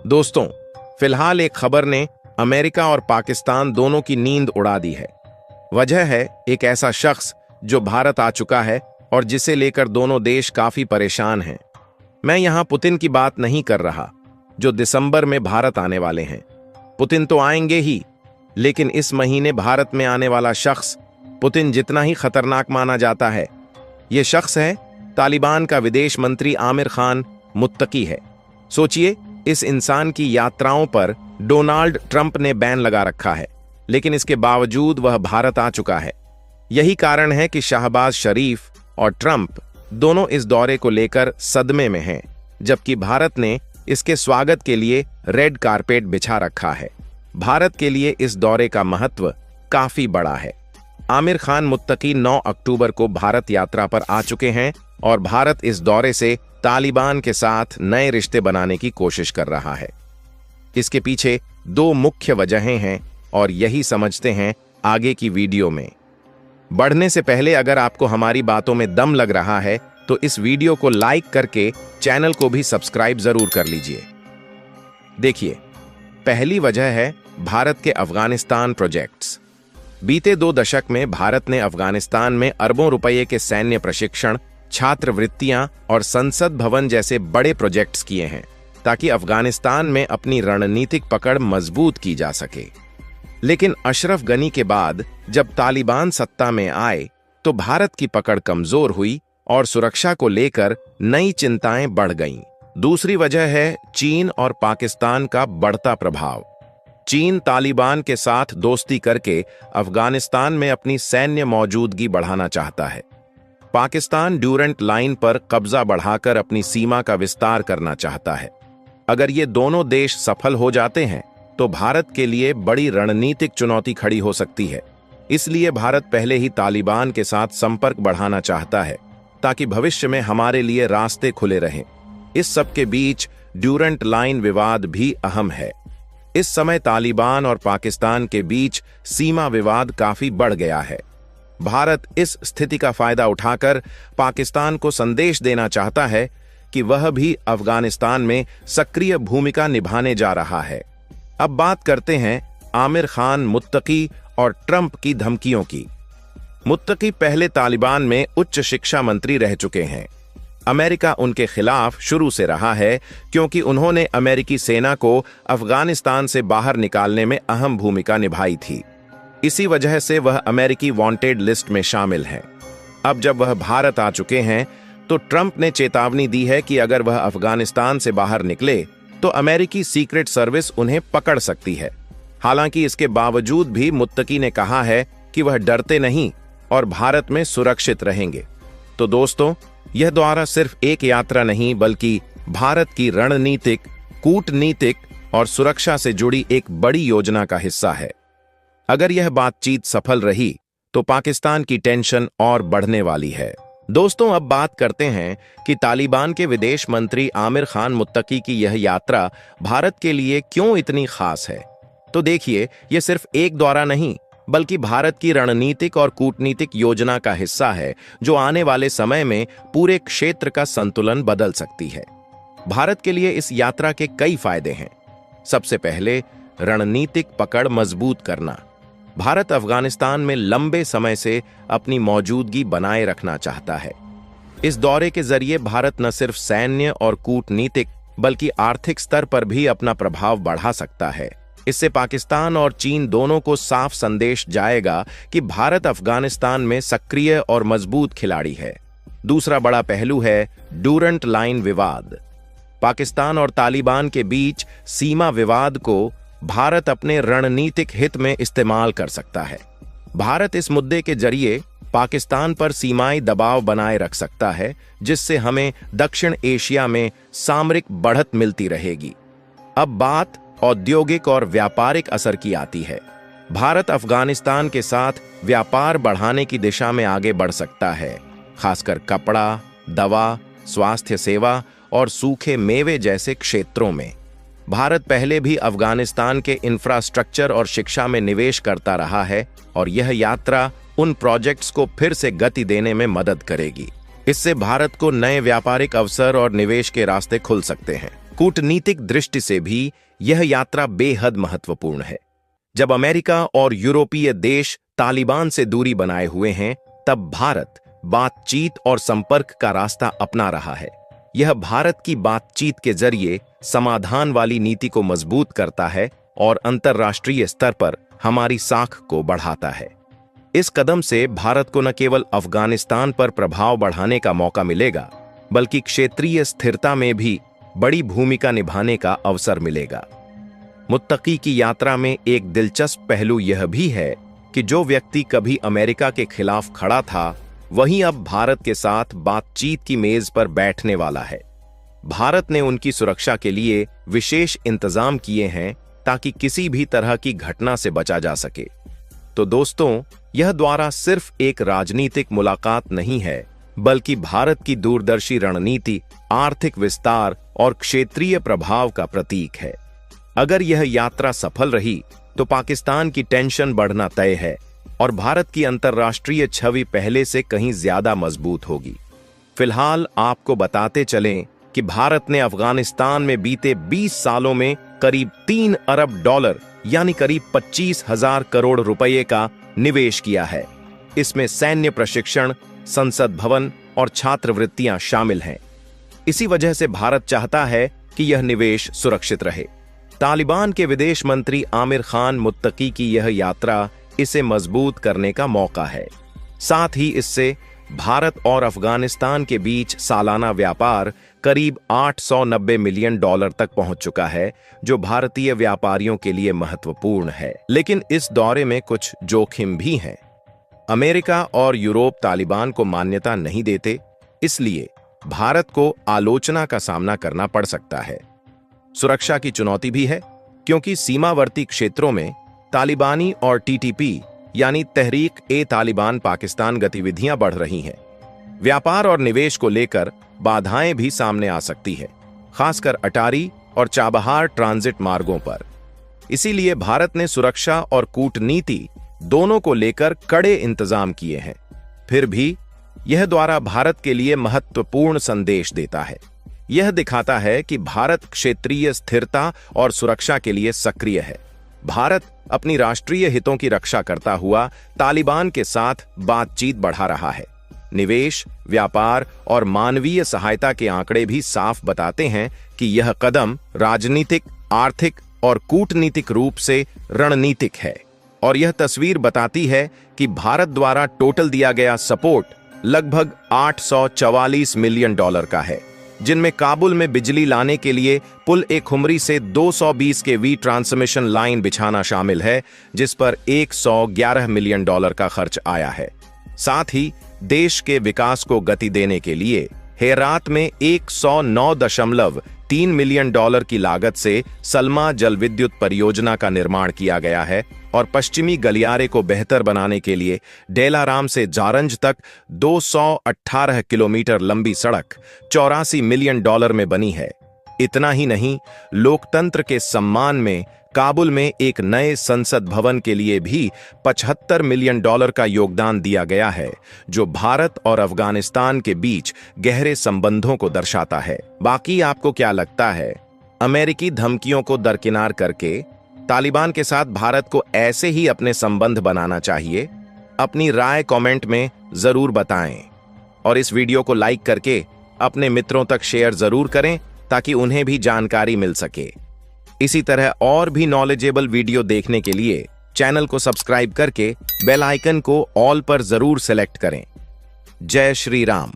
दोस्तों, फिलहाल एक खबर ने अमेरिका और पाकिस्तान दोनों की नींद उड़ा दी है। वजह है एक ऐसा शख्स जो भारत आ चुका है और जिसे लेकर दोनों देश काफी परेशान हैं। मैं यहां पुतिन की बात नहीं कर रहा, जो दिसंबर में भारत आने वाले हैं। पुतिन तो आएंगे ही, लेकिन इस महीने भारत में आने वाला शख्स पुतिन जितना ही खतरनाक माना जाता है। यह शख्स है तालिबान का विदेश मंत्री आमिर खान मुत्तकी है। सोचिए, इस इंसान की यात्राओं पर डोनाल्ड ट्रंप ने बैन लगा रखा है, लेकिन इसके बावजूद वह भारत आ चुका है। यही कारण है कि शहबाज शरीफ और ट्रंप दोनों इस दौरे को लेकर सदमे में हैं, जबकि भारत ने इसके स्वागत के लिए रेड कारपेट बिछा रखा है। भारत के लिए इस दौरे का महत्व काफी बड़ा है। आमिर खान मुत्तकी 9 अक्टूबर को भारत यात्रा पर आ चुके हैं और भारत इस दौरे से तालिबान के साथ नए रिश्ते बनाने की कोशिश कर रहा है। इसके पीछे 2 मुख्य वजहें हैं और यही समझते हैं आगे की वीडियो में। बढ़ने से पहले अगर आपको हमारी बातों में दम लग रहा है तो इस वीडियो को लाइक करके चैनल को भी सब्सक्राइब जरूर कर लीजिए। देखिए, पहली वजह है भारत के अफगानिस्तान प्रोजेक्ट्स। बीते 2 दशक में भारत ने अफगानिस्तान में अरबों रुपये के सैन्य प्रशिक्षण, छात्रवृत्तियां और संसद भवन जैसे बड़े प्रोजेक्ट्स किए हैं, ताकि अफगानिस्तान में अपनी रणनीतिक पकड़ मजबूत की जा सके। लेकिन अशरफ गनी के बाद जब तालिबान सत्ता में आए तो भारत की पकड़ कमजोर हुई और सुरक्षा को लेकर नई चिंताएं बढ़ गईं। दूसरी वजह है चीन और पाकिस्तान का बढ़ता प्रभाव। चीन तालिबान के साथ दोस्ती करके अफगानिस्तान में अपनी सैन्य मौजूदगी बढ़ाना चाहता है। पाकिस्तान ड्यूरेंट लाइन पर कब्जा बढ़ाकर अपनी सीमा का विस्तार करना चाहता है। अगर ये दोनों देश सफल हो जाते हैं तो भारत के लिए बड़ी रणनीतिक चुनौती खड़ी हो सकती है। इसलिए भारत पहले ही तालिबान के साथ संपर्क बढ़ाना चाहता है, ताकि भविष्य में हमारे लिए रास्ते खुले रहें। इस सब के बीच ड्यूरेंट लाइन विवाद भी अहम है। इस समय तालिबान और पाकिस्तान के बीच सीमा विवाद काफी बढ़ गया है। भारत इस स्थिति का फायदा उठाकर पाकिस्तान को संदेश देना चाहता है कि वह भी अफगानिस्तान में सक्रिय भूमिका निभाने जा रहा है। अब बात करते हैं आमिर खान मुत्तकी और ट्रंप की धमकियों की। मुत्तकी पहले तालिबान में उच्च शिक्षा मंत्री रह चुके हैं। अमेरिका उनके खिलाफ शुरू से रहा है, क्योंकि उन्होंने अमेरिकी सेना को अफगानिस्तान से बाहर निकालने में अहम भूमिका निभाई थी। इसी वजह से वह अमेरिकी वांटेड लिस्ट में शामिल हैं। अब जब वह भारत आ चुके हैं तो ट्रंप ने चेतावनी दी है कि अगर वह अफगानिस्तान से बाहर निकले तो अमेरिकी सीक्रेट सर्विस उन्हें पकड़ सकती है। हालांकि इसके बावजूद भी मुत्तकी ने कहा है कि वह डरते नहीं और भारत में सुरक्षित रहेंगे। तो दोस्तों, यह दौरा सिर्फ एक यात्रा नहीं, बल्कि भारत की रणनीतिक, कूटनीतिक और सुरक्षा से जुड़ी एक बड़ी योजना का हिस्सा है। अगर यह बातचीत सफल रही तो पाकिस्तान की टेंशन और बढ़ने वाली है। दोस्तों, अब बात करते हैं कि तालिबान के विदेश मंत्री आमिर खान मुत्तकी की यह यात्रा भारत के लिए क्यों इतनी खास है। तो देखिए, यह सिर्फ एक दौरा नहीं, बल्कि भारत की रणनीतिक और कूटनीतिक योजना का हिस्सा है, जो आने वाले समय में पूरे क्षेत्र का संतुलन बदल सकती है। भारत के लिए इस यात्रा के कई फायदे हैं। सबसे पहले, रणनीतिक पकड़ मजबूत करना। भारत अफगानिस्तान में लंबे समय से अपनी मौजूदगी बनाए रखना चाहता है। इस दौरे के जरिए भारत न सिर्फ सैन्य और कूटनीतिक, बल्कि आर्थिक स्तर पर भी अपना प्रभाव बढ़ा सकता है। इससे पाकिस्तान और चीन दोनों को साफ संदेश जाएगा कि भारत अफगानिस्तान में सक्रिय और मजबूत खिलाड़ी है। दूसरा बड़ा पहलू है ड्यूरेंट लाइन विवाद। पाकिस्तान और तालिबान के बीच सीमा विवाद को भारत अपने रणनीतिक हित में इस्तेमाल कर सकता है। भारत इस मुद्दे के जरिए पाकिस्तान पर सीमाई दबाव बनाए रख सकता है, जिससे हमें दक्षिण एशिया में सामरिक बढ़त मिलती रहेगी। अब बात औद्योगिक और व्यापारिक असर की आती है। भारत अफगानिस्तान के साथ व्यापार बढ़ाने की दिशा में आगे बढ़ सकता है, खासकर कपड़ा, दवा, स्वास्थ्य सेवा और सूखे मेवे जैसे क्षेत्रों में। भारत पहले भी अफगानिस्तान के इंफ्रास्ट्रक्चर और शिक्षा में निवेश करता रहा है और यह यात्रा उन प्रोजेक्ट्स को फिर से गति देने में मदद करेगी। इससे भारत को नए व्यापारिक अवसर और निवेश के रास्ते खुल सकते हैं। कूटनीतिक दृष्टि से भी यह यात्रा बेहद महत्वपूर्ण है। जब अमेरिका और यूरोपीय देश तालिबान से दूरी बनाए हुए हैं, तब भारत बातचीत और संपर्क का रास्ता अपना रहा है। यह भारत की बातचीत के जरिए समाधान वाली नीति को मजबूत करता है और अंतर्राष्ट्रीय स्तर पर हमारी साख को बढ़ाता है। इस कदम से भारत को न केवल अफगानिस्तान पर प्रभाव बढ़ाने का मौका मिलेगा, बल्कि क्षेत्रीय स्थिरता में भी बड़ी भूमिका निभाने का अवसर मिलेगा। मुत्तकी की यात्रा में एक दिलचस्प पहलू यह भी है कि जो व्यक्ति कभी अमेरिका के खिलाफ खड़ा था, वही अब भारत के साथ बातचीत की मेज पर बैठने वाला है। भारत ने उनकी सुरक्षा के लिए विशेष इंतजाम किए हैं ताकि किसी भी तरह की घटना से बचा जा सके। तो दोस्तों, यह दौरा सिर्फ एक राजनीतिक मुलाकात नहीं है, बल्कि भारत की दूरदर्शी रणनीति, आर्थिक विस्तार और क्षेत्रीय प्रभाव का प्रतीक है। अगर यह यात्रा सफल रही तो पाकिस्तान की टेंशन बढ़ना तय है और भारत की अंतर्राष्ट्रीय छवि पहले से कहीं ज्यादा मजबूत होगी। फिलहाल आपको बताते चलें कि भारत ने अफगानिस्तान में बीते 20 सालों में करीब 3 अरब डॉलर यानी करीब 25,000 करोड़ रुपए का निवेश किया है। इसमें सैन्य प्रशिक्षण, संसद भवन और छात्रवृत्तियां शामिल हैं। इसी वजह से भारत चाहता है कि यह निवेश सुरक्षित रहे। तालिबान के विदेश मंत्री आमिर खान मुत्तकी की यह यात्रा इसे मजबूत करने का मौका है। साथ ही इससे भारत और अफगानिस्तान के बीच सालाना व्यापार करीब 890 मिलियन डॉलर तक पहुंच चुका है, जो भारतीय व्यापारियों के लिए महत्वपूर्ण है। लेकिन इस दौरे में कुछ जोखिम भी हैं। अमेरिका और यूरोप तालिबान को मान्यता नहीं देते, इसलिए भारत को आलोचना का सामना करना पड़ सकता है। सुरक्षा की चुनौती भी है, क्योंकि सीमावर्ती क्षेत्रों में तालिबानी और टीटीपी यानी तहरीक-ए-तालिबान पाकिस्तान गतिविधियां बढ़ रही हैं। व्यापार और निवेश को लेकर बाधाएं भी सामने आ सकती है, खासकर अटारी और चाबहार ट्रांजिट मार्गों पर। इसीलिए भारत ने सुरक्षा और कूटनीति दोनों को लेकर कड़े इंतजाम किए हैं। फिर भी यह दौरा भारत के लिए महत्वपूर्ण संदेश देता है। यह दिखाता है कि भारत क्षेत्रीय स्थिरता और सुरक्षा के लिए सक्रिय है। भारत अपनी राष्ट्रीय हितों की रक्षा करता हुआ तालिबान के साथ बातचीत बढ़ा रहा है। निवेश, व्यापार और मानवीय सहायता के आंकड़े भी साफ बताते हैं कि यह कदम राजनीतिक, आर्थिक और कूटनीतिक रूप से रणनीतिक है। और यह तस्वीर बताती है कि भारत द्वारा टोटल दिया गया सपोर्ट लगभग 844 मिलियन डॉलर का है, जिनमें काबुल में बिजली लाने के लिए पुल-ए-खुमरी से 220 केवी ट्रांसमिशन लाइन बिछाना शामिल है, जिस पर 111 मिलियन डॉलर का खर्च आया है। साथ ही देश के विकास को गति देने के लिए हेरात में 109.3 मिलियन डॉलर की लागत से सलमा जल विद्युत परियोजना का निर्माण किया गया है और पश्चिमी गलियारे को बेहतर बनाने के लिए डेलाराम से जारंज तक 218 किलोमीटर लंबी सड़क 84 मिलियन डॉलर में बनी है। इतना ही नहीं, लोकतंत्र के सम्मान में काबुल में एक नए संसद भवन के लिए भी 75 मिलियन डॉलर का योगदान दिया गया है, जो भारत और अफगानिस्तान के बीच गहरे संबंधों को दर्शाता है। बाकी आपको क्या लगता है? अमेरिकी धमकियों को दरकिनार करके तालिबान के साथ भारत को ऐसे ही अपने संबंध बनाना चाहिए? अपनी राय कमेंट में जरूर बताएं और इस वीडियो को लाइक करके अपने मित्रों तक शेयर जरूर करें ताकि उन्हें भी जानकारी मिल सके। इसी तरह और भी नॉलेजेबल वीडियो देखने के लिए चैनल को सब्सक्राइब करके बेल आइकन को ऑल पर जरूर सेलेक्ट करें। जय श्री राम।